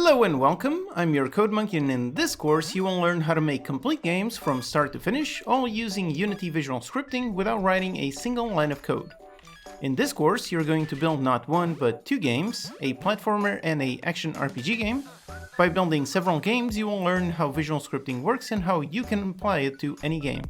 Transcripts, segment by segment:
Hello and welcome, I'm your CodeMonkey, and in this course you will learn how to make complete games from start to finish, all using Unity visual scripting without writing a single line of code. In this course you're going to build not one but two games, a platformer and a action RPG game. By building several games you will learn how visual scripting works and how you can apply it to any game.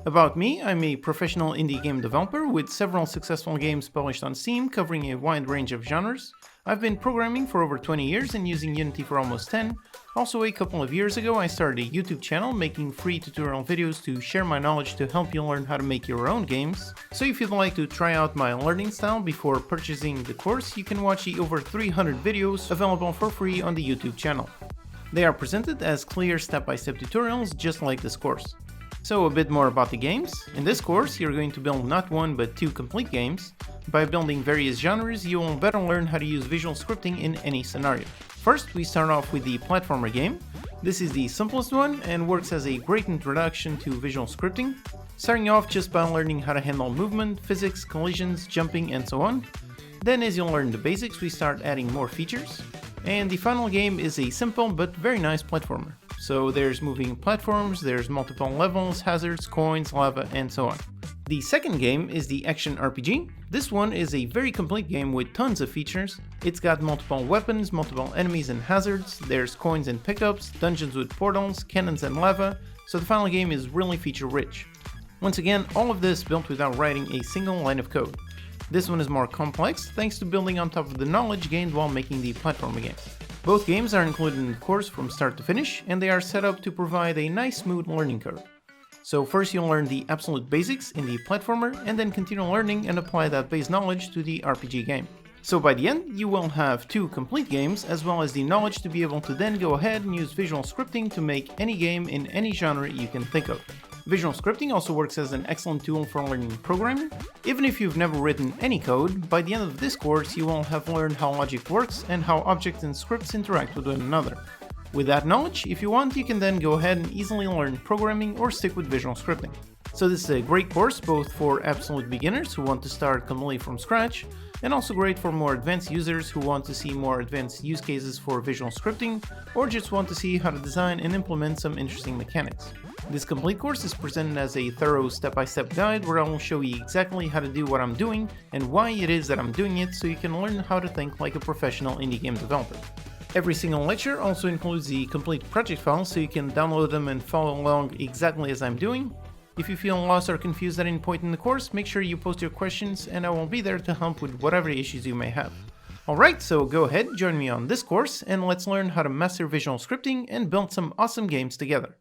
About me, I'm a professional indie game developer with several successful games published on Steam covering a wide range of genres. I've been programming for over 20 years and using Unity for almost 10. Also, a couple of years ago I started a YouTube channel making free tutorial videos to share my knowledge to help you learn how to make your own games. So if you'd like to try out my learning style before purchasing the course, you can watch the over 300 videos available for free on the YouTube channel. They are presented as clear step-by-step tutorials just like this course. So a bit more about the games. In this course you're going to build not one but two complete games. By building various genres you will better learn how to use visual scripting in any scenario. First we start off with the platformer game. This is the simplest one and works as a great introduction to visual scripting. Starting off just by learning how to handle movement, physics, collisions, jumping and so on. Then as you learn the basics we start adding more features. And the final game is a simple but very nice platformer. So there's moving platforms, there's multiple levels, hazards, coins, lava, and so on. The second game is the action RPG. This one is a very complete game with tons of features. It's got multiple weapons, multiple enemies and hazards, there's coins and pickups, dungeons with portals, cannons and lava, so the final game is really feature rich. Once again, all of this built without writing a single line of code. This one is more complex thanks to building on top of the knowledge gained while making the platformer games. Both games are included in the course from start to finish, and they are set up to provide a nice smooth learning curve. So first you'll learn the absolute basics in the platformer, and then continue learning and apply that base knowledge to the RPG game. So by the end, you will have two complete games, as well as the knowledge to be able to then go ahead and use visual scripting to make any game in any genre you can think of. Visual scripting also works as an excellent tool for learning programming. Even if you've never written any code, by the end of this course you will have learned how logic works and how objects and scripts interact with one another. With that knowledge, if you want, you can then go ahead and easily learn programming or stick with visual scripting. So this is a great course both for absolute beginners who want to start completely from scratch, and also great for more advanced users who want to see more advanced use cases for visual scripting, or just want to see how to design and implement some interesting mechanics. This complete course is presented as a thorough step-by-step guide where I will show you exactly how to do what I'm doing and why it is that I'm doing it, so you can learn how to think like a professional indie game developer. Every single lecture also includes the complete project files so you can download them and follow along exactly as I'm doing. If you feel lost or confused at any point in the course, make sure you post your questions and I will be there to help with whatever issues you may have. Alright, so go ahead, join me on this course and let's learn how to master visual scripting and build some awesome games together.